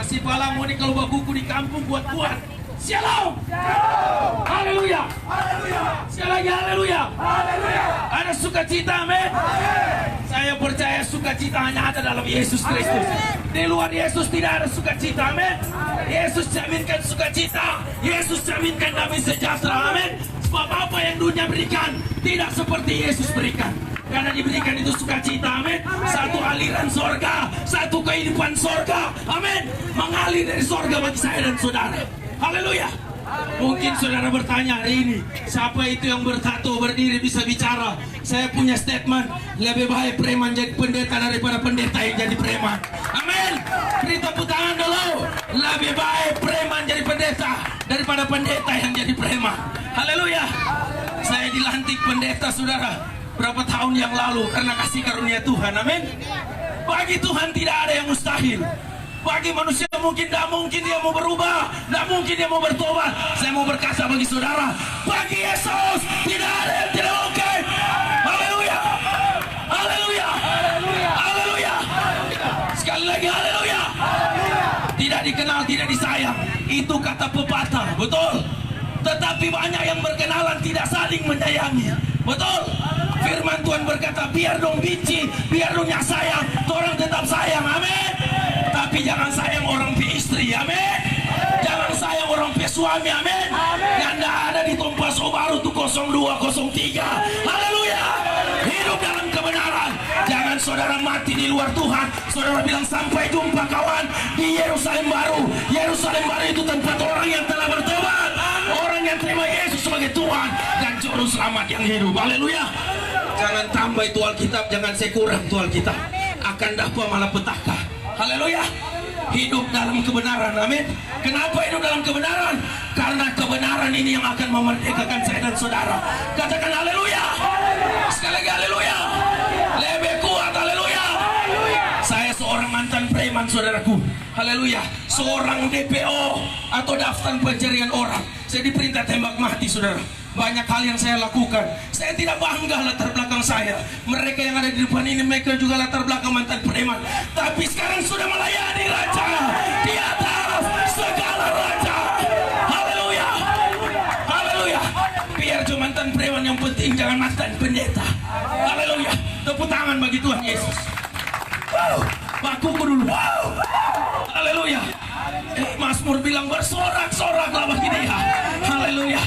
Masih palamu di kalau bakuku di kampung buat-buat. Shalom. Haleluya. Sekali lagi haleluya. Ada sukacita, amin. Saya percaya sukacita hanya ada dalam Yesus Kristus. Di luar Yesus tidak ada sukacita, amin. Yesus jaminkan sukacita. Yesus jaminkan damai sejahtera, amin. Sebab apa yang dunia berikan tidak seperti Yesus berikan. Karena diberikan itu sukacita, amin. Satu aliran sorga, satu kehidupan sorga, amin. Mengalir dari sorga bagi saya dan saudara. Haleluya. Mungkin saudara bertanya hari ini, siapa itu yang bertato berdiri bisa bicara? Saya punya statement, lebih baik preman jadi pendeta daripada pendeta yang jadi preman. Amin. Beri tepuk tangan dulu. Lebih baik preman jadi pendeta daripada pendeta yang jadi preman. Haleluya. Saya dilantik pendeta, saudara, berapa tahun yang lalu karena kasih karunia Tuhan, amin. Bagi Tuhan tidak ada yang mustahil. Bagi manusia mungkin tidak mungkin dia mau berubah, tidak mungkin dia mau bertobat. Saya mau berkata bagi saudara, bagi Yesus tidak ada yang tidak mungkin. Haleluya. Haleluya. Haleluya. Sekali lagi haleluya. Tidak dikenal, tidak disayang, itu kata pepatah, betul. Tetapi banyak yang berkenalan tidak saling menyayangi, betul. Firman Tuhan berkata, biar dong benci, biar dong yang sayang, orang tetap sayang, amin. Tapi jangan sayang orang pi istri, amin. Jangan sayang orang pi suami, amin. Yang tidak ada di Tompas Obaru tuh 0203. Haleluya. Hidup dalam kebenaran. Jangan saudara mati di luar Tuhan. Saudara bilang sampai jumpa kawan di Yerusalem baru. Yerusalem baru itu tempat orang yang telah bertobat, orang yang terima Yesus sebagai Tuhan dan juru selamat yang hidup. Haleluya. Jangan tambah itu Alkitab, jangan saya kurang itu Alkitab. Akan dakwah malah petaka. Haleluya. Hidup dalam kebenaran, amin. Kenapa hidup dalam kebenaran? Karena kebenaran ini yang akan memerdekakan saya dan saudara. Katakan haleluya. Sekali lagi haleluya. Lebih kuat, haleluya. Saya seorang mantan preman, saudaraku. Haleluya. Seorang DPO atau daftar pencarian orang. Saya diperintah tembak mati, saudara. Banyak hal yang saya lakukan. Saya tidak bangga latar belakang saya. Mereka yang ada di depan ini, mereka juga latar belakang mantan preman. Tapi sekarang sudah melayani Raja di atas segala raja. Haleluya. Haleluya. Biar cuma mantan preman, yang penting jangan mantan pendeta. Haleluya. Tepuk tangan bagi Tuhan Yesus. Wow. Bakuku dulu. Wow. Haleluya. Mazmur bilang bersorak-soraklah bagi dia. Haleluya.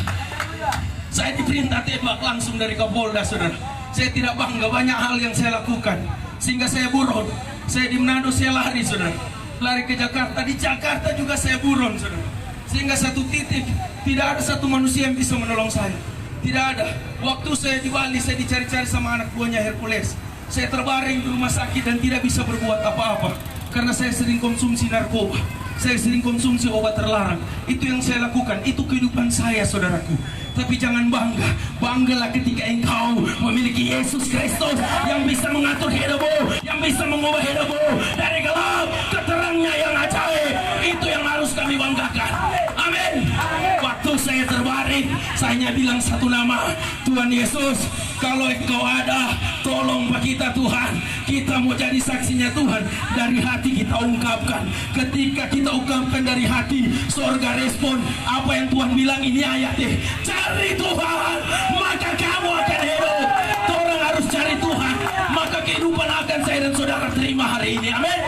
Saya diperintah tembak langsung dari Kapolda, saudara. Saya tidak bangga, banyak hal yang saya lakukan sehingga saya buron. Saya di Manado saya lari, saudara. Lari ke Jakarta, di Jakarta juga saya buron, saudara. Sehingga satu titik tidak ada satu manusia yang bisa menolong saya. Tidak ada. Waktu saya di Bali, saya dicari-cari sama anak buahnya Hercules. Saya terbaring di rumah sakit dan tidak bisa berbuat apa-apa karena saya sering konsumsi narkoba. Saya sering konsumsi obat terlarang. Itu yang saya lakukan. Itu kehidupan saya, saudaraku. Tapi jangan bangga. Banggalah ketika engkau memiliki Yesus Kristus yang bisa mengatur hidupmu, yang bisa mengubah hidupmu dari gelap ke terangnya yang ajaib. Itu yang harus kami banggakan. Amin. Waktu saya terbaring, saya bilang satu nama, Tuhan Yesus, kalau engkau ada, tolong bagi kita Tuhan. Kita mau jadi saksinya Tuhan. Dari hati kita ungkapkan. Ketika kita ungkapkan dari hati, surga respon. Apa yang Tuhan bilang ini ayatnya. Cari Tuhan, maka kamu akan hidup. Orang harus cari Tuhan, maka kehidupan akan saya dan saudara terima hari ini. Amin.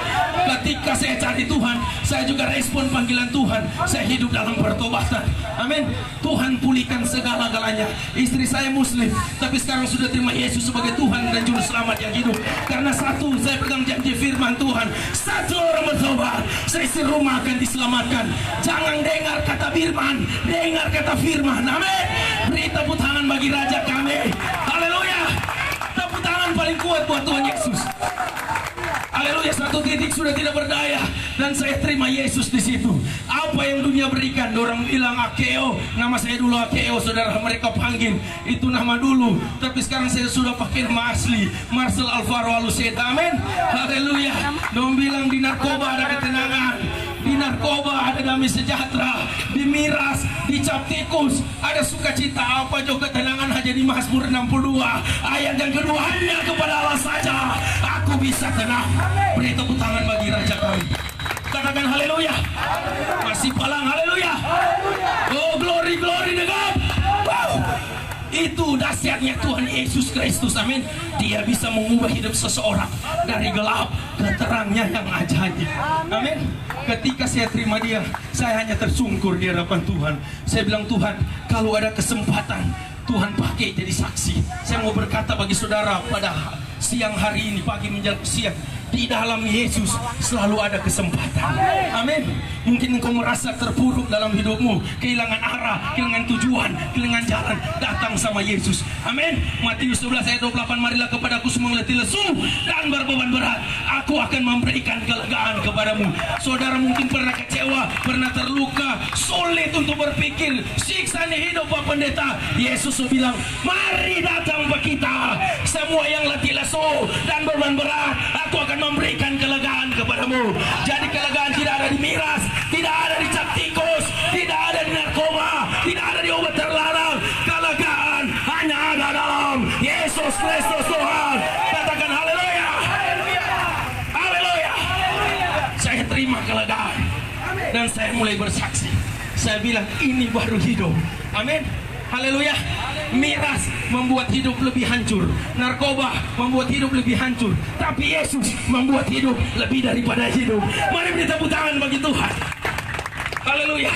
Ketika saya cari Tuhan, saya juga respon panggilan Tuhan. Saya hidup dalam pertobatan. Amin. Tuhan pulihkan segala-galanya. Istri saya Muslim, tapi sekarang sudah terima Yesus sebagai Tuhan dan Juru Selamat yang hidup. Karena satu, saya pegang janji firman Tuhan. Satu orang bertobat, seisi rumah akan diselamatkan. Jangan dengar kata firman, dengar kata firman. Amin. Beri tepuk tangan bagi Raja kami. Haleluya. Tepuk tangan paling kuat buat Tuhan Yesus. Haleluya. Satu titik sudah tidak berdaya dan saya terima Yesus di situ. Apa yang dunia berikan, orang bilang Akeo, nama saya dulu Akeo, saudara, mereka panggil itu nama dulu. Tapi sekarang saya sudah pakai nama asli, Marcel Alvaro Aluseta. Amin. Haleluya. Dong bilang di narkoba ada ketenangan, di narkoba ada damai sejahtera, di miras, di cap tikus ada sukacita. Apa juga ketenangan hanya di Mazmur 62 ayat yang kedua, hanya kepada Allah saja aku bisa tenang. Beri tepuk tangan bagi Raja kami. Katakan haleluya. nasihatnya Tuhan Yesus Kristus, amin, dia bisa mengubah hidup seseorang dari gelap ke terangnya yang ajaib, amin. Ketika saya terima dia, saya hanya tersungkur di hadapan Tuhan. Saya bilang, Tuhan, kalau ada kesempatan Tuhan pakai jadi saksi. Saya mau berkata bagi saudara pada siang hari ini, pagi menjelang siang, di dalam Yesus selalu ada kesempatan. Amin. Mungkin engkau merasa terpuruk dalam hidupmu, kehilangan arah, kehilangan tujuan, kehilangan jalan, datang sama Yesus. Amin. Matius 11 ayat 28, marilah kepadaku semua letih lesu dan berbeban berat, aku akan memberikan kelegaan kepadamu. Saudara mungkin pernah kecewa, pernah terluka, sulit untuk berpikir, siksa ini hidup Pak Pendeta. Yesus bilang, mari datang ke kita, semua yang letih lesu dan beban berat, aku akan memberikan kelegaan kepadamu. Jadi kelegaan tidak ada di miras, tidak ada di cap tikus, tidak ada di narkoba, tidak ada di obat terlarang. Kelegaan hanya ada dalam Yesus Kristus Tuhan. Katakan haleluya. Haleluya. Saya terima kelegaan dan saya mulai bersaksi. Saya bilang ini baru hidup. Amin. Haleluya. Miras membuat hidup lebih hancur, narkoba membuat hidup lebih hancur, tapi Yesus membuat hidup lebih daripada hidup. Mari beri tepuk tangan bagi Tuhan. Haleluya.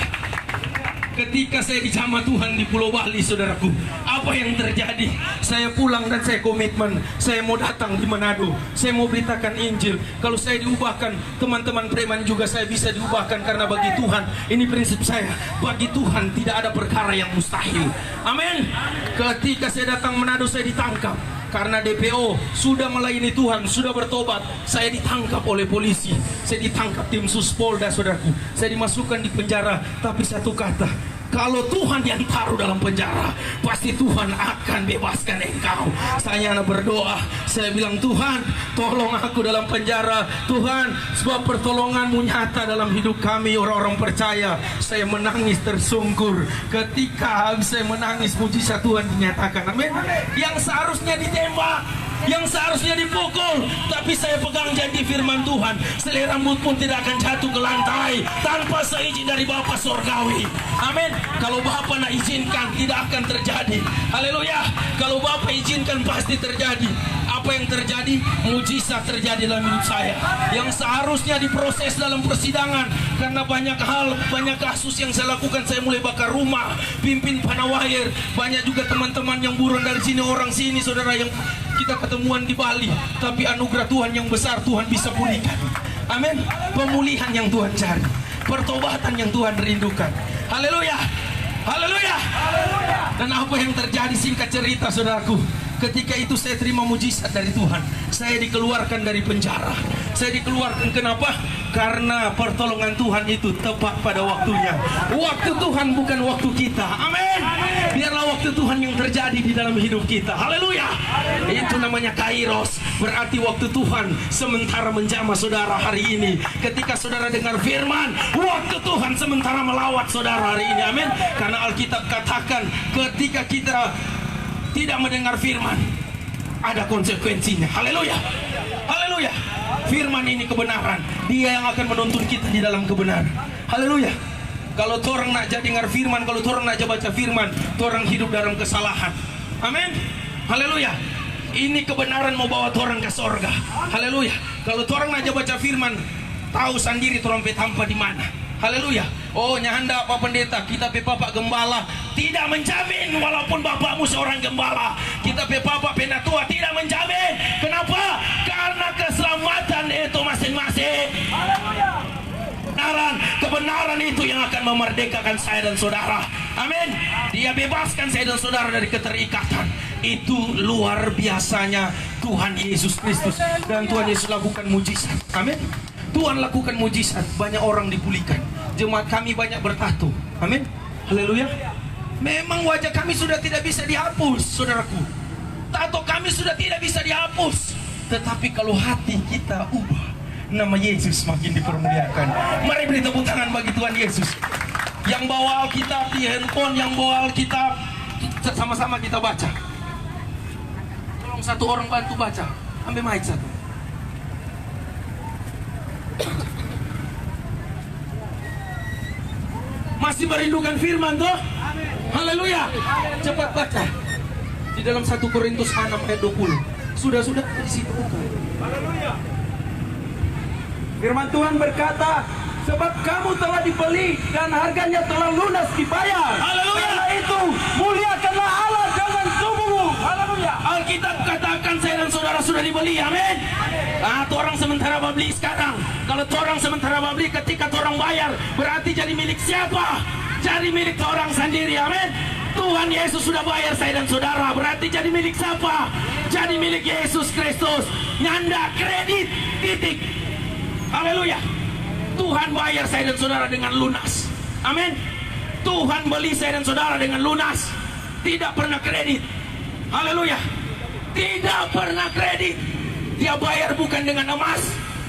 Ketika saya dijamah Tuhan di Pulau Bali, saudaraku, apa yang terjadi? Saya pulang dan saya komitmen, saya mau datang di Manado, saya mau beritakan Injil. Kalau saya diubahkan, teman-teman preman juga saya bisa diubahkan, karena bagi Tuhan, ini prinsip saya, bagi Tuhan tidak ada perkara yang mustahil. Amin. Ketika saya datang Manado, saya ditangkap karena DPO sudah melayani Tuhan, sudah bertobat. Saya ditangkap oleh polisi, saya ditangkap tim Suspolda, saudaraku. Saya dimasukkan di penjara, tapi satu kata, kalau Tuhan yang taruh dalam penjara, pasti Tuhan akan bebaskan engkau. Saya berdoa, saya bilang, Tuhan, tolong aku dalam penjara, Tuhan, sebab pertolongan-Mu nyata dalam hidup kami orang-orang percaya. Saya menangis tersungkur. Ketika saya menangis, mujizat Tuhan dinyatakan. Amin. Yang seharusnya ditembak, yang seharusnya dipukul, tapi saya pegang janji firman Tuhan, selai rambut pun tidak akan jatuh ke lantai tanpa seizin dari Bapa Sorgawi. Amin. Kalau Bapa nak izinkan, tidak akan terjadi. Haleluya. Kalau Bapa izinkan, pasti terjadi. Apa yang terjadi? Mujizat terjadi dalam hidup saya. Yang seharusnya diproses dalam persidangan, karena banyak hal, banyak kasus yang saya lakukan. Saya mulai bakar rumah, pimpin panawir. Banyak juga teman-teman yang buron dari sini, orang sini, saudara, yang kita ketemuan di Bali. Tapi anugerah Tuhan yang besar, Tuhan bisa pulihkan. Amin. Pemulihan yang Tuhan cari, pertobatan yang Tuhan rindukan. Haleluya. Haleluya. Dan apa yang terjadi, singkat cerita, saudaraku, ketika itu saya terima mujizat dari Tuhan. Saya dikeluarkan dari penjara. Saya dikeluarkan, kenapa? Karena pertolongan Tuhan itu tepat pada waktunya. Waktu Tuhan bukan waktu kita. Amin. Biarlah waktu Tuhan yang terjadi di dalam hidup kita. Haleluya. Itu namanya kairos. Berarti waktu Tuhan sementara menjamah saudara hari ini. Ketika saudara dengar firman, waktu Tuhan sementara melawat saudara hari ini. Amin. Karena Alkitab katakan, ketika kita tidak mendengar firman, ada konsekuensinya. Haleluya. Haleluya. Firman ini kebenaran. Dia yang akan menuntun kita di dalam kebenaran. Haleluya. Kalau orang nak jadi dengar firman, kalau orang nak baca firman, orang hidup dalam kesalahan. Amin. Haleluya. Ini kebenaran mau bawa orang ke sorga. Haleluya. Kalau orang nak baca firman, tahu sendiri orang petampa di mana. Haleluya. Oh, nyanda Pak Pendeta, kita pe Bapak Gembala tidak menjamin, walaupun bapakmu seorang gembala. Kita pe Bapak Penatua tidak menjamin. Kenapa? Karena keselamatan itu masing-masing. Haleluya. Kebenaran itu yang akan memerdekakan saya dan saudara. Amin. Dia bebaskan saya dan saudara dari keterikatan. Itu luar biasanya Tuhan Yesus Kristus. Dan Tuhan Yesus lakukan mujizat. Amin. Tuhan lakukan mujizat, banyak orang dipulihkan. Jemaat kami banyak bertato. Amin. Haleluya. Memang wajah kami sudah tidak bisa dihapus, saudaraku. Tato kami sudah tidak bisa dihapus. Tetapi kalau hati kita ubah, nama Yesus makin dipermuliakan. Mari beri tepuk tangan bagi Tuhan Yesus. Yang bawa Alkitab di handphone, yang bawa Alkitab, sama-sama kita baca. Tolong satu orang bantu baca. Ambil mic satu. Masih merindukan firman toh? Haleluya. Cepat baca. Di dalam 1 Korintus 6 ayat 20. Sudah di situ bukan? Haleluya. Firman Tuhan berkata, sebab kamu telah dibeli dan harganya telah lunas dibayar. Haleluya. Karena itu muliakanlah Allah dengan tubuhmu. Haleluya. Alkitab katakan saya dan saudara sudah dibeli, amin. Orang sementara beli sekarang. Kalau orang sementara beli, ketika orang bayar, berarti jadi milik siapa? Jadi milik orang sendiri, amin. Tuhan Yesus sudah bayar saya dan saudara, berarti jadi milik siapa? Jadi milik Yesus Kristus. Nyanda kredit, titik. Haleluya. Tuhan bayar saya dan saudara dengan lunas, amin. Tuhan beli saya dan saudara dengan lunas, tidak pernah kredit. Haleluya. Tidak pernah kredit. Dia bayar bukan dengan emas,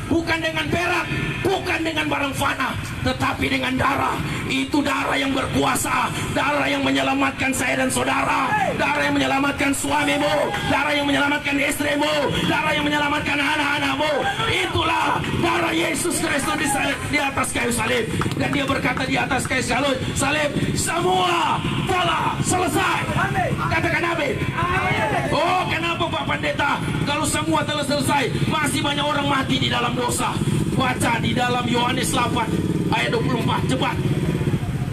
bukan dengan perak, bukan dengan barang fana, tetapi dengan darah. Itu darah yang berkuasa, darah yang menyelamatkan saya dan saudara, darah yang menyelamatkan suamimu, darah yang menyelamatkan istrimu, darah yang menyelamatkan anak-anakmu. Itulah darah Yesus Kristus di atas kayu salib. Dan dia berkata di atas kayu salib, semua telah selesai. Katakan amin. Oh, kenapa Pak Pendeta? Kalau semua telah selesai, masih banyak orang mati di dalam dosa. Baca di dalam Yohanes 8 ayat 24, cepat.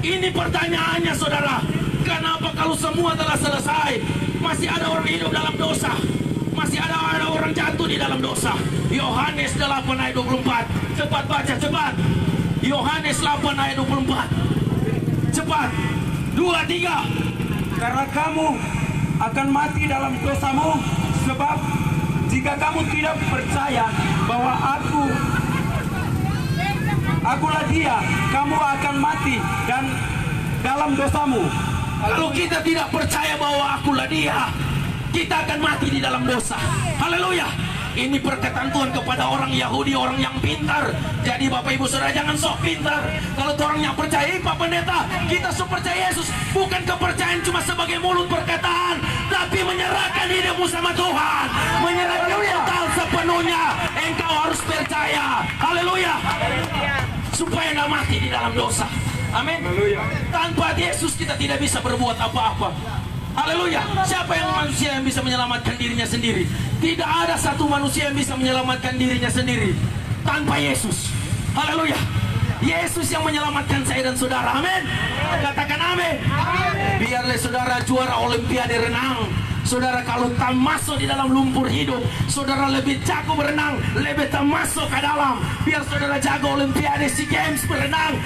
Ini pertanyaannya saudara, kenapa kalau semua telah selesai, masih ada orang hidup dalam dosa, masih ada orang jatuh di dalam dosa? Yohanes 8 ayat 24, cepat baca, cepat. Yohanes 8 ayat 24, cepat. 2, 3. Karena kamu akan mati dalam dosamu, sebab jika kamu tidak percaya bahwa akulah dia, kamu akan mati dan dalam dosamu. Kalau kita tidak percaya bahwa akulah dia, kita akan mati di dalam dosa. Haleluya. Ini perkataan Tuhan kepada orang Yahudi, orang yang pintar. Jadi Bapak Ibu Saudara jangan sok pintar. Kalau orang yang percaya, Pak Pendeta, kita sok percaya Yesus. Bukan kepercayaan cuma sebagai mulut perkataan, tapi menyerahkan hidupmu sama Tuhan. Menyerahkan total sepenuhnya. Engkau harus percaya. Haleluya. Supaya nggak mati di dalam dosa. Amin. Tanpa Yesus kita tidak bisa berbuat apa-apa. Haleluya. Siapa yang manusia yang bisa menyelamatkan dirinya sendiri? Tidak ada satu manusia yang bisa menyelamatkan dirinya sendiri tanpa Yesus. Haleluya. Yesus yang menyelamatkan saya dan saudara. Amin. Katakan amin. Biarlah saudara juara olimpiade renang, saudara kalau tak masuk di dalam lumpur hidup, saudara lebih jago berenang, lebih tak masuk ke dalam. Biar saudara jago olimpiade SEA Games berenang,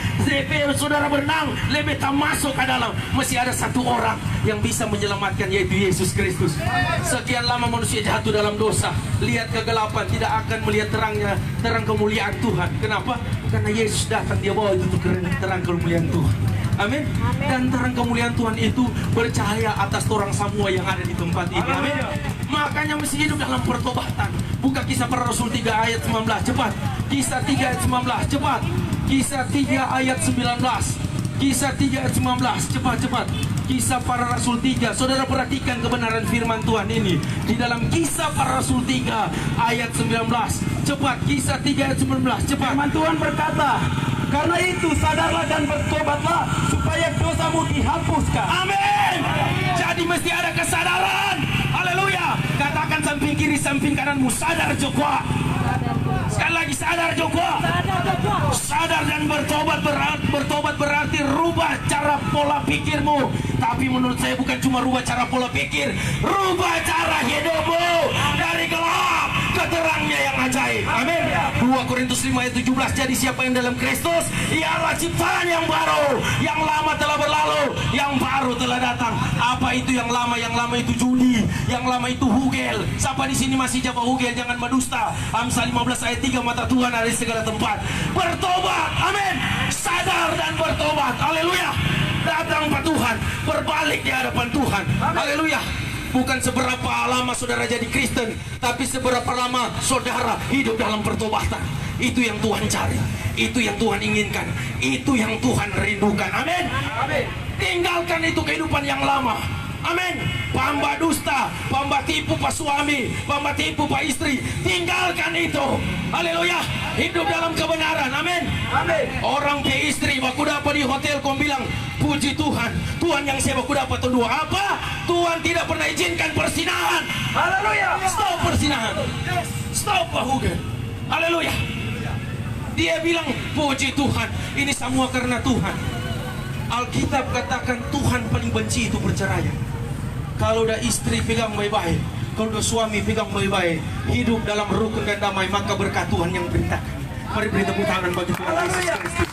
saudara berenang, lebih tak masuk ke dalam. Masih ada satu orang yang bisa menyelamatkan, yaitu Yesus Kristus. Sekian lama manusia jatuh dalam dosa, lihat kegelapan, tidak akan melihat terang kemuliaan Tuhan. Kenapa? Karena Yesus datang, dia bawa itu terang kemuliaan Tuhan. Amin. Dan terang kemuliaan Tuhan itu bercahaya atas orang semua yang ada di tempat ini. Amin. Makanya mesti hidup dalam pertobatan. Buka Kisah Para Rasul 3 ayat 19, cepat. Kisah 3 ayat 19, cepat. Kisah 3 ayat 19. Kisah 3 ayat 19, cepat. Kisah Para Rasul 3. Saudara perhatikan kebenaran firman Tuhan ini di dalam Kisah Para Rasul 3 ayat 19. Cepat, Kisah 3 ayat 19, cepat. Firman Tuhan berkata, karena itu sadarlah dan bertobatlah supaya dosamu dihapuskan. Amin. Jadi mesti ada kesadaran. Haleluya. Katakan samping kiri samping kananmu, sadar Joko. Sekali lagi sadar Joko. Sadar dan bertobat berarti rubah cara pola pikirmu. Tapi menurut saya bukan cuma rubah cara pola pikir, rubah cara hidupmu dari gelap ke terangnya yang ajaib. Amin. 2 Korintus 5 ayat 17. Jadi siapa yang dalam Kristus, ialah ciptaan yang baru. Yang lama telah berlalu, yang baru telah datang. Apa itu yang lama? Yang lama itu judi, yang lama itu hugel. Siapa di sini masih jawab hugel? Jangan berdusta. Amsal 15 ayat 3, mata Tuhan ada di segala tempat. Bertobat, amin. Sadar dan bertobat. Haleluya. Datang Pak Tuhan, berbalik di hadapan Tuhan. Haleluya. Bukan seberapa lama saudara jadi Kristen, tapi seberapa lama saudara hidup dalam pertobatan. Itu yang Tuhan cari, itu yang Tuhan inginkan, itu yang Tuhan rindukan. Amin. Tinggalkan itu kehidupan yang lama. Amin. Pamba dusta, pamba tipu pak suami, pamba tipu pak istri, tinggalkan itu. Haleluya. Hidup dalam kebenaran. Amin. Orang pe istri baku dapat di hotel kau bilang Puji Tuhan. Tuhan yang saya baku dapat dua apa? Tuhan tidak pernah izinkan persinahan. Haleluya. Stop persinahan. Stop pahugan. Haleluya. Dia bilang, puji Tuhan, ini semua karena Tuhan. Alkitab katakan Tuhan paling benci itu perceraian. Kalau udah istri pegang baik-baik, kalau udah suami pegang baik-baik, hidup dalam rukun dan damai, maka berkat Tuhan yang perintahkan. Mari beri tepuk tangan bagi Tuhan Yesus Kristus.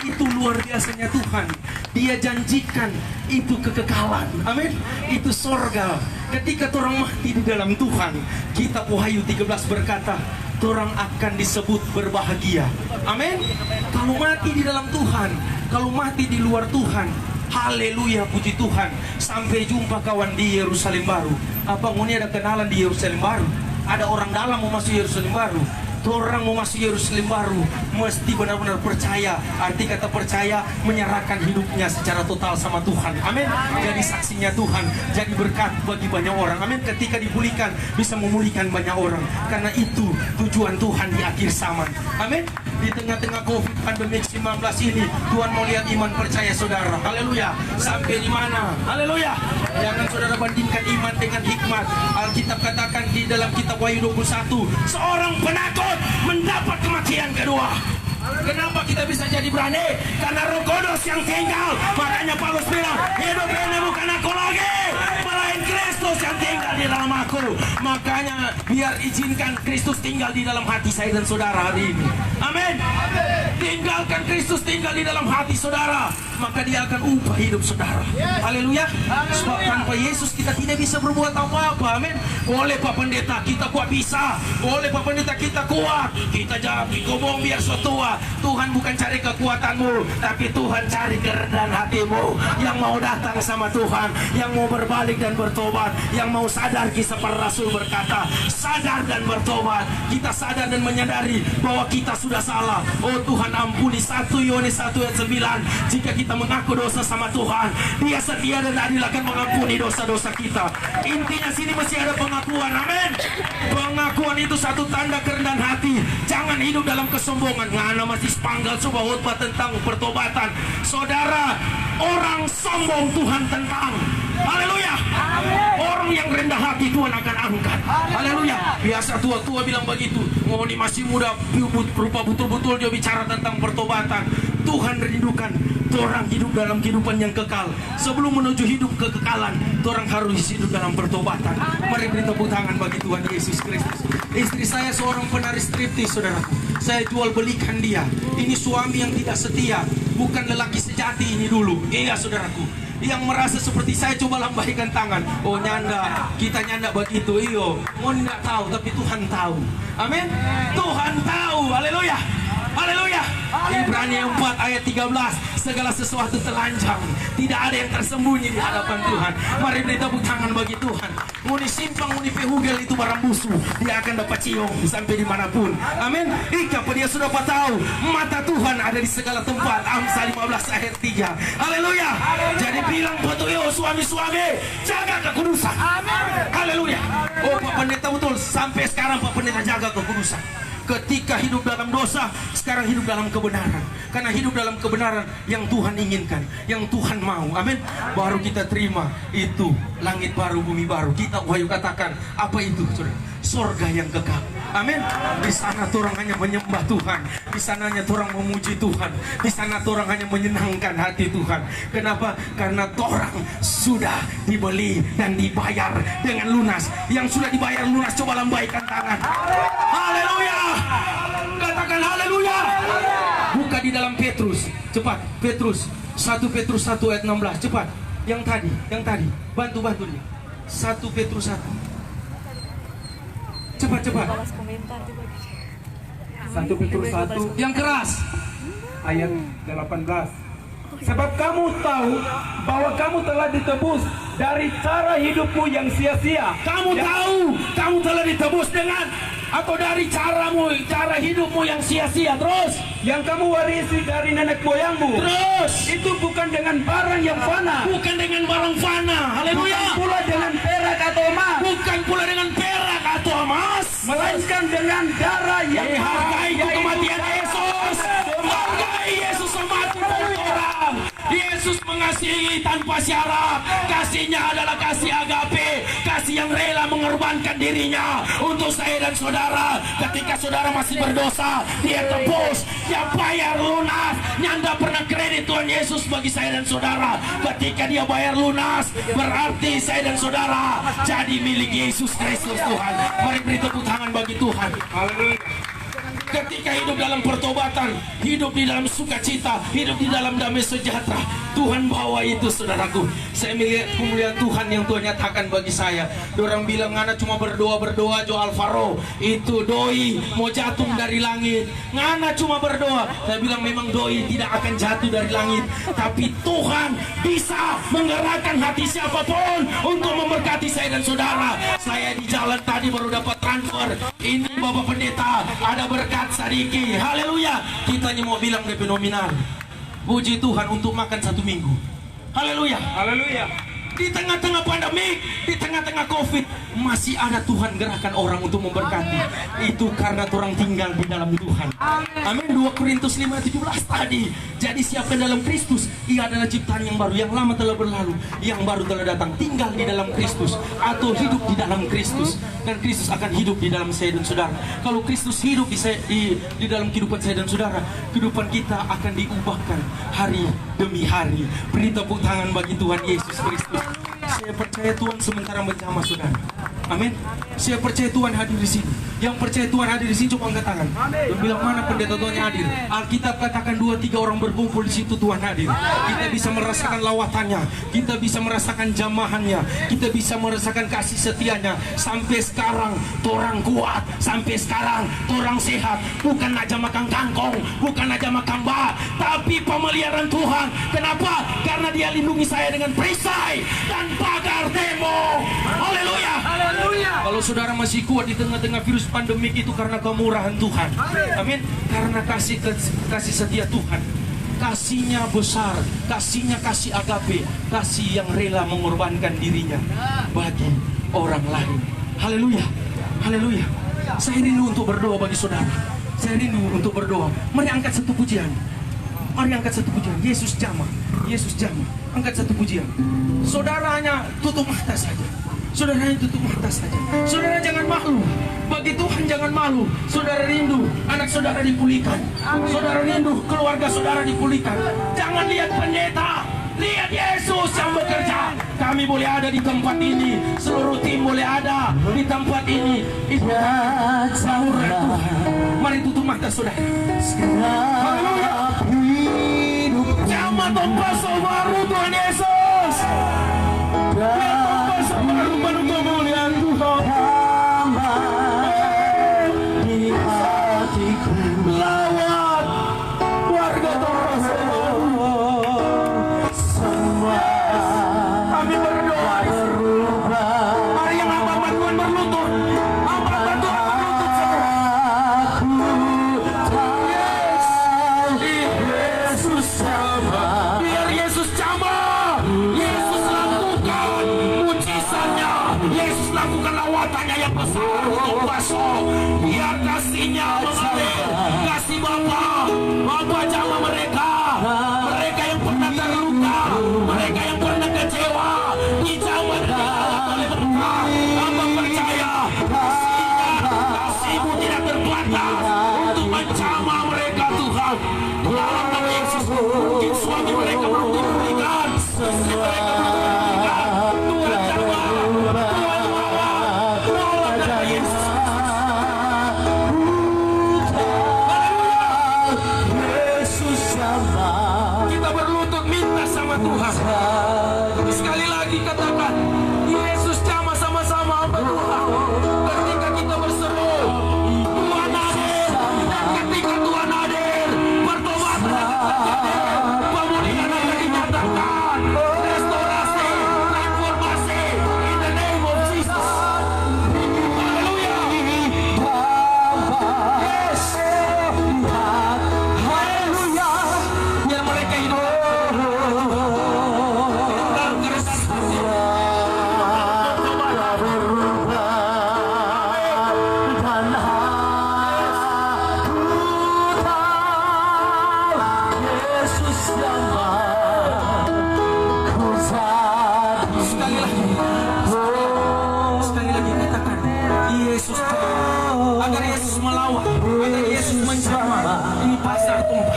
Itu luar biasanya Tuhan. Dia janjikan itu kekekalan. Amin. Itu sorga. Ketika orang mati di dalam Tuhan, kitab Wahyu 13 berkata, orang akan disebut berbahagia. Amin. Kalau mati di dalam Tuhan, kalau mati di luar Tuhan, haleluya, puji Tuhan. Sampai jumpa kawan di Yerusalem baru. Apa ini ada kenalan di Yerusalem baru? Ada orang dalam mau masuk Yerusalem baru. Orang mau masuk Yerusalem baru mesti benar-benar percaya. Arti kata percaya, menyerahkan hidupnya secara total sama Tuhan. Amin. Jadi saksinya Tuhan, jadi berkat bagi banyak orang. Amin. Ketika dipulihkan, bisa memulihkan banyak orang. Karena itu tujuan Tuhan di akhir zaman. Amin. Di tengah-tengah COVID pandemi 19 ini, Tuhan mau lihat iman percaya saudara. Haleluya. Sampai di mana? Haleluya. Jangan saudara bandingkan iman dengan hikmat. Alkitab katakan di dalam kitab Wahyu 21, seorang penakut mendapat kematian kedua. Kenapa kita bisa jadi berani? Karena Roh Kudus yang tinggal. Makanya Paulus bilang, hidup ini bukan aku lagi, melainkan Kristus yang tinggal di dalam aku. Makanya biar izinkan Kristus tinggal di dalam hati saya dan saudara hari ini. Amin. Tinggalkan Kristus tinggal di dalam hati saudara, maka dia akan ubah hidup saudara. Haleluya. Sebab tanpa Yesus kita tidak bisa berbuat apa-apa. Amin. Boleh Pak Pendeta kita kuat bisa. Boleh Pak Pendeta kita kuat. Kita jangan ngomong biar tua. Tuhan bukan cari kekuatanmu, tapi Tuhan cari kerendahan hatimu. Yang mau datang sama Tuhan, yang mau berbalik dan bertobat, yang mau sadar, kisah para rasul berkata, sadar dan bertobat. Kita sadar dan menyadari bahwa kita sudah salah. Oh Tuhan ampuni. 1 Yohanes 1 ayat 9. Jika kita mengaku dosa sama Tuhan, Dia setia dan adil akan mengampuni dosa-dosa kita. Intinya sini mesti ada pengakuan. Amin. Pengakuan itu satu tanda kerendahan hati. Jangan hidup dalam kesombongan. Ngana masih sepanggal coba khotbah tentang pertobatan. Saudara, orang sombong Tuhan tentang. Haleluya. Orang yang rendah hati Tuhan akan angkat. Haleluya. Biasa tua-tua bilang begitu. Oh ini masih muda, berupa betul-betul dia bicara tentang pertobatan. Tuhan rindukan orang hidup dalam kehidupan yang kekal. Sebelum menuju hidup kekekalan, orang harus hidup dalam pertobatan. Mari beri tepuk tangan bagi Tuhan Yesus Kristus. Istri saya seorang penari striptis, saudara. Saya jual belikan dia. Ini suami yang tidak setia, bukan lelaki sejati ini dulu. Iya saudaraku, yang merasa seperti saya coba lambaikan tangan. Oh nyanda, kita nyanda begitu. Iyo, mau tidak tahu, tapi Tuhan tahu. Amin. Tuhan tahu. Haleluya. Haleluya. Ibrani 4 ayat 13, segala sesuatu telanjang, tidak ada yang tersembunyi di hadapan Tuhan. Mari beri tepuk tangan bagi Tuhan. Muni simpang, muni pehugel itu barang musuh, dia akan dapat cium sampai dimanapun. Amin. Ika dia sudah tahu mata Tuhan ada di segala tempat. Amsal 15 ayat 3. Haleluya. Jadi bilang buat suami-suami, jaga kekudusan. Amin. Haleluya. Oh Pak Pendeta betul, sampai sekarang Pak Pendeta jaga kekudusan. Ketika hidup dalam dosa, sekarang hidup dalam kebenaran. Karena hidup dalam kebenaran yang Tuhan inginkan, yang Tuhan mau. Amin. Baru kita terima itu langit baru, bumi baru. Kita Wahyu katakan, apa itu? Sorga yang kekal. Amin. Di sana orang hanya menyembah Tuhan. Di sananya orang memuji Tuhan. Di sana orang hanya menyenangkan hati Tuhan. Kenapa? Karena orang sudah dibeli dan dibayar dengan lunas. Yang sudah dibayar lunas, coba lambaikan tangan. Haleluya. Katakan haleluya. Buka di dalam Petrus. Cepat. Petrus 1 Petrus 1 ayat 16. Cepat. Yang tadi. Bantu dia. 1 Petrus 1. Cepat. 1 Petrus 1 yang keras ayat 18. Sebab kamu tahu bahwa kamu telah ditebus dari cara hidupmu yang sia-sia. Kamu tahu kamu telah ditebus dengan atau dari cara hidupmu yang sia-sia. Terus yang kamu warisi dari nenek moyangmu. Terus itu bukan dengan barang yang fana. Bukan dengan barang fana. Haleluya. Bukan pula dengan perak atau emas. Bukan pula dengan perak atau emas. Melainkan dengan darah yang hargai kematian Yesus. Hargai Yesus mati untuk orang. Yesus Yesus mengasihi tanpa syarat. Kasihnya adalah kasih agape, kasih yang rela mengorbankan dirinya untuk saya dan saudara. Ketika saudara masih berdosa, dia tebus, dia bayar lunas. Nyanda pernah kredit Tuhan Yesus bagi saya dan saudara. Ketika dia bayar lunas, berarti saya dan saudara jadi milik Yesus Kristus Tuhan. Mari beri tepuk tangan bagi Tuhan. Haleluya. Ketika hidup dalam pertobatan, hidup di dalam sukacita, hidup di dalam damai sejahtera, Tuhan bawa itu, saudaraku. Saya melihat kemuliaan Tuhan yang Tuhan nyatakan bagi saya. Orang bilang ngana cuma berdoa Jo Alvaro, itu doi mau jatuh dari langit. Ngana cuma berdoa. Saya bilang memang doi tidak akan jatuh dari langit, tapi Tuhan bisa menggerakkan hati siapapun untuk memberkati saya dan saudara. Saya di jalan tadi baru dapat transfer. Ini Bapak Pendeta, ada berkat sadiki. Haleluya. Kita hanya mau bilang DP nominal. Puji Tuhan untuk makan 1 minggu. Haleluya. Haleluya. Di tengah-tengah pandemik, di tengah-tengah COVID, masih ada Tuhan gerakan orang untuk memberkati. Itu karena orang tinggal di dalam Tuhan. Amin. 2 Korintus 5:17 tadi. Jadi siapa dalam Kristus, ia adalah ciptaan yang baru. Yang lama telah berlalu, yang baru telah datang. Tinggal di dalam Kristus atau hidup di dalam Kristus, dan Kristus akan hidup di dalam saya dan saudara. Kalau Kristus hidup di dalam kehidupan saya dan saudara, kehidupan kita akan diubahkan hari demi hari. Beri tepuk tangan bagi Tuhan Yesus Kristus. Saya percaya Tuhan sementara menjamah saudara. Amin. Saya percaya Tuhan hadir di sini. Yang percaya Tuhan hadir di sini coba angkat tangan. Dan bilang mana pendeta Tuhan hadir. Alkitab katakan 2-3 orang berkumpul di situ Tuhan hadir. Kita bisa merasakan lawatannya, kita bisa merasakan jamahannya, kita bisa merasakan kasih setianya. Sampai sekarang torang kuat, sampai sekarang torang sehat. Bukan aja makan kangkong, bukan aja makan bah, tapi pemeliharaan Tuhan. Kenapa? Karena Dia lindungi saya dengan perisai dan pagar tembok. Haleluya. Kalau saudara masih kuat di tengah-tengah virus pandemik, itu karena kemurahan Tuhan. Amin. Karena kasih setia Tuhan. Kasihnya besar, kasihnya kasih agape, kasih yang rela mengorbankan dirinya bagi orang lain. Haleluya. Haleluya. Saya rindu untuk berdoa bagi saudara. Saya rindu untuk berdoa. Mari angkat satu pujian. Mari angkat satu pujian. Yesus jamah. Yesus jamah. Angkat satu pujian. Saudaranya tutup mata saja. Saudaranya tutup mata saja. Saudara jangan malu. Bagi Tuhan jangan malu. Saudara rindu anak saudara dipulihkan. Saudara rindu keluarga saudara dipulihkan. Jangan lihat pendeta, lihat Yesus yang bekerja. Kami boleh ada di tempat ini, seluruh tim boleh ada di tempat ini. Itu saudaranya Tuhan. Mari tutup mata saudara. Haleluya. Jamah tempat baru Tuhan Yesus. Baru kemuliaan Tuhan di hatiku. Lawat warga Tuhan semua. Kami berdoa. Mari yang hamba Tuhan berlutut. Hamba Tuhan berlutut. Yesus sama. Biar Yesus jamah. Yesus lakukan mujizatnya. Yesus lakukan lawatannya yang besar untuk masuk. Biar kasihnya mengalir. Kasih Bapa jamah mereka. Mereka yang pernah terluka, mereka yang pernah kecewa, dijamah oleh berkat. Hamba percaya kasih-Mu tidak terbatas untuk menjamah mereka Tuhan. Dalam nama Yesus, mungkin suami mereka belum diberikan, istri mereka belum diberikan. Tuhan jamah, Tuhan rawat, dalam nama Yesus. Kita berlutut minta sama Tuhan. Sekali lagi katakan, Yesus jamah sama-sama hamba Tuhan. Ketika kita berseru, Tuhan hadir. Dan ketika Tuhan hadir, pertobatan akan terjadi, pemulihan akan dinyatakan, restorasi, transformasi, in the name of Jesus. Haleluya. Yes. Haleluya. Biar mereka hidup dalam keresahan. Yesus jamah.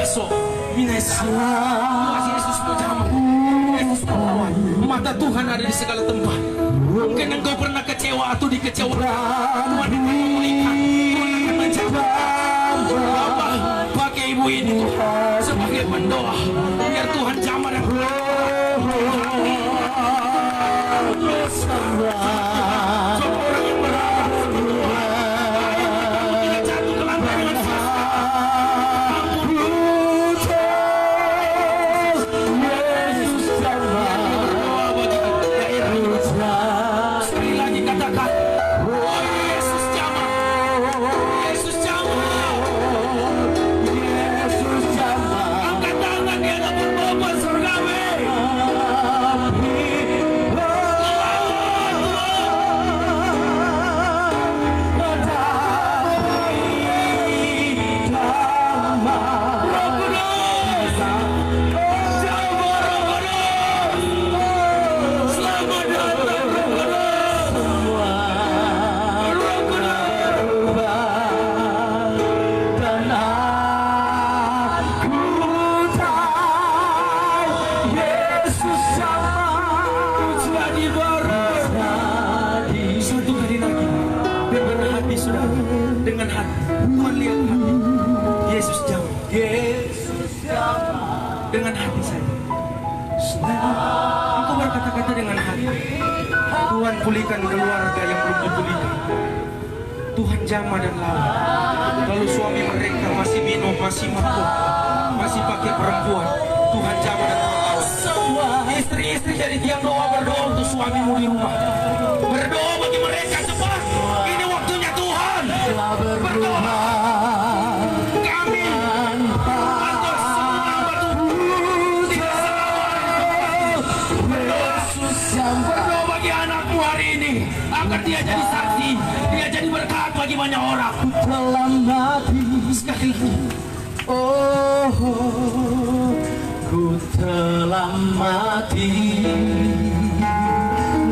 Yesus. Tuhan Yesus menjamah. Yesus melawan. Mata Tuhan ada di segala tempat. Mungkin engkau pernah kecewa atau dikecewakan. Tuhan akan memulihkan. Tuhan akan menjaga. Bapak, pakai ibu ini Tuhan sebagai pendoa. Biar Tuhan jamah dan semua orang yang berharap tidak jatuh ke lantai dengan sekali lagi katakan, oh Yesus jamah, Yesus jamah, Yesus jamah. Angkat tangan di hadapan Bapa surgawi. Dengan hati, Tuhan lihat hati. Yesus jamah, Yesus jamah. Dengan hati saja. Engkau berkata-kata dengan hati. Tuhan pulihkan keluarga yang belum dipulihkan. Tuhan jamah dan lawan. Lalu suami mereka masih minum, masih mabuk, masih pakai perempuan. Tuhan jamah dan lawan. Istri-istri jadi tiang doa, berdoa untuk suamimu di rumah. Berdoa bagi mereka cepat. Ini waktunya Tuhan. Berdoa. Kami atau semua batu tidak berdoa bagi anakmu hari ini agar dia jadi saksi, dia jadi berkat bagi banyak orang. Dalam hati Sekali lagi, oh, ku telah mati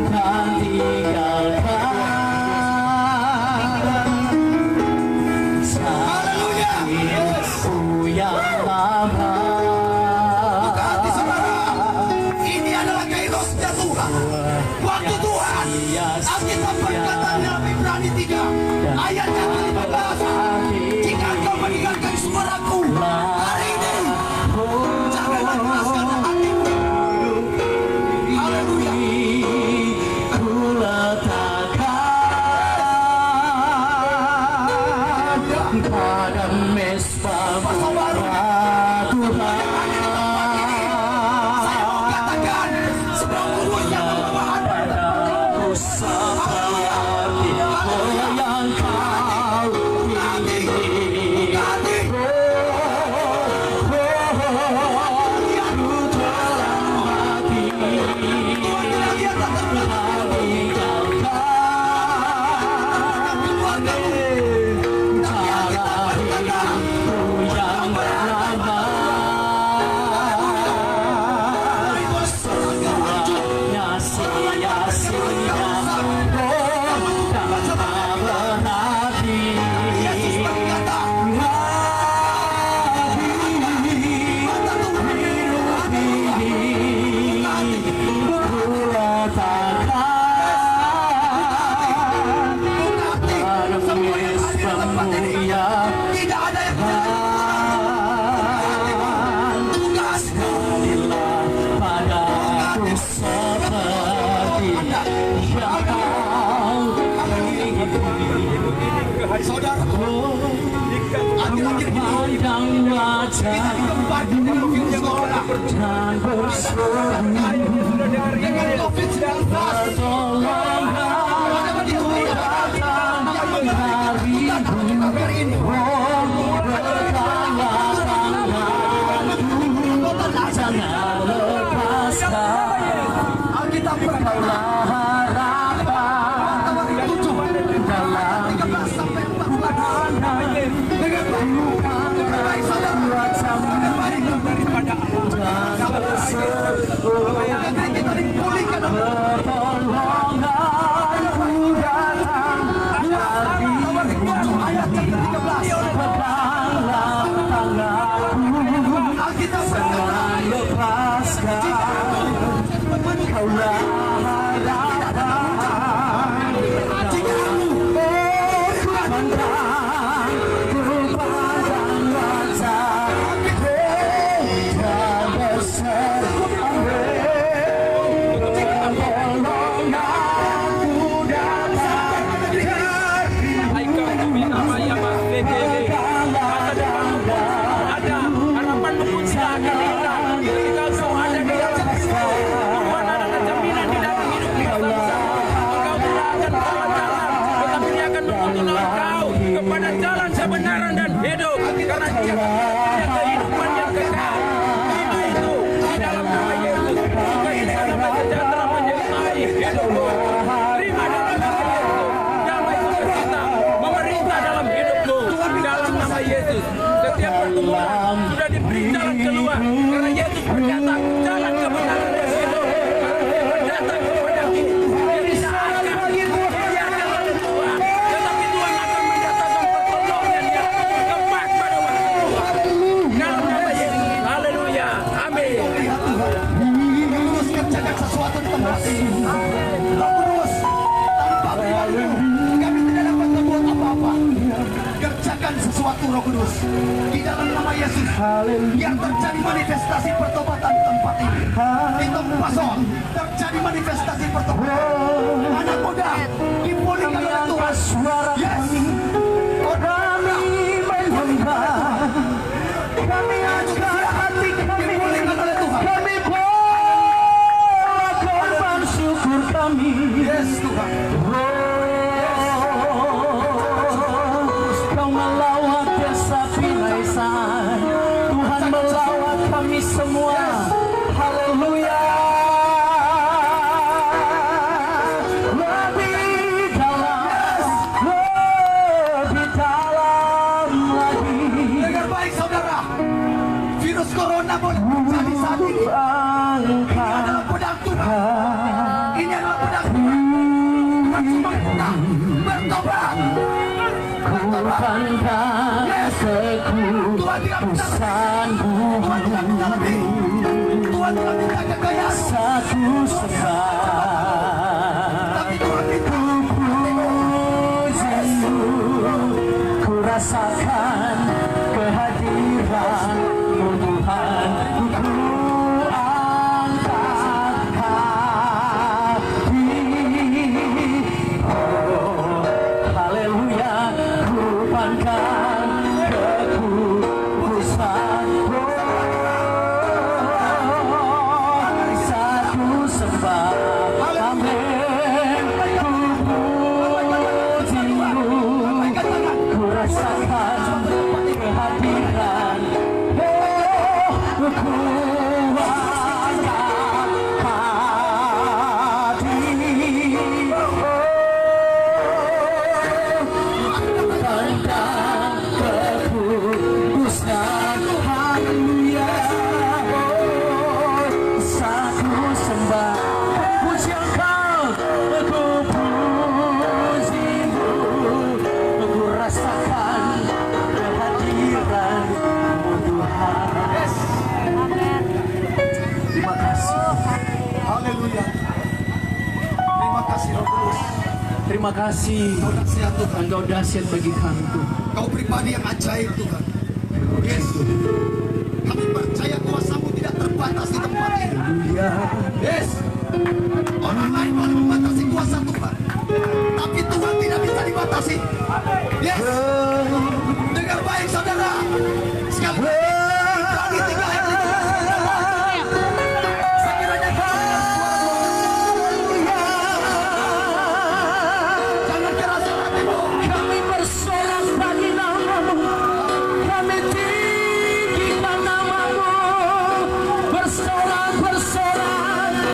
dan tinggalkan sakitku yang lama. Buka hati saudara. Ini adalah kairosnya Tuhan. Waktu Tuhan. Alkitab berkata dalam Ibrani 3 ayat yang ke-15. Jika engkau mendengarkan suaraku hari ini, janganlah keraskan hatimu. Haleluya. Ku letakkan pada mesbah Tuhan. Saya mau katakan sebelum guru yang membawakan Ku seperti yang kau pilih. Tidak ada yang saudaraku, akhir-akhir ini kita digembar dengan COVID-19. Dengan COVID-19, Jangan lepaskan Alkitab berkata pertolongan keluar. Karena Yesus berkata, jalan kebenaran dan hidup. Datang kepadaku. Dia tidak akan berdoa, tetapi Tuhan akan mendatangkan pertolongan yang tepat pada waktu Tuhan. Dalam nama Yesus. Haleluya. Amin. Terus kerjakan sesuatu di tempat ini. Roh Kudus, tanpa pribadimu kami tidak dapat membuat apa-apa. Kerjakan sesuatu Roh Kudus di dalam nama Yesus. Biar terjadi manifestasi pertobatan di tempat ini. Di tempat Pasong terjadi manifestasi pertobatan. Anak muda dipulihkan oleh Tuhan. Yes. Kami angkat hati kami dipulihkan oleh Tuhan. Kami bawa korban syukur kami. Yes Tuhan. Kau melawat desa Pinaisan. Tuhan melawat kami semua. Haleluya. Lebih dalam lagi. Dengar baik saudara. Virus corona boleh terjadi saat ini. Ini adalah pedang Tuhan. Ini adalah pedang Tuhan. Tuhan bertobat. Tuhan tidak minta lebih. Tuhan tidak minta kekayaan. Satu sebab. Tapi Tuhan minta pujimu. Ku rasakan kehadiran Tuhan. Ku angkat hati. Oh, haleluya. Ku pangkat kekudusan. Satu sebab. Amin. Ku pujimu. Ku rasakan kehadiran. Oh, ku angkat hati. Tentang kekudusan. Haleluya. Oh, satu sembah. Puji Engkau. Ku pujimu. Ku rasakan kehadiran-Mu Tuhan. Terima kasih. Haleluya. Terima kasih Roh Kudus. Terima kasih. Engkau dahsyat Tuhan. Engkau dahsyat bagi kami Tuhan. Kau pribadi yang ajaib Tuhan. Yes. Kami percaya kuasa-Mu tidak terbatas di tempat ini. Haleluya. Yes. Orang lain boleh membatasi kuasa Tuhan, tapi Tuhan tidak bisa dibatasi. Yes.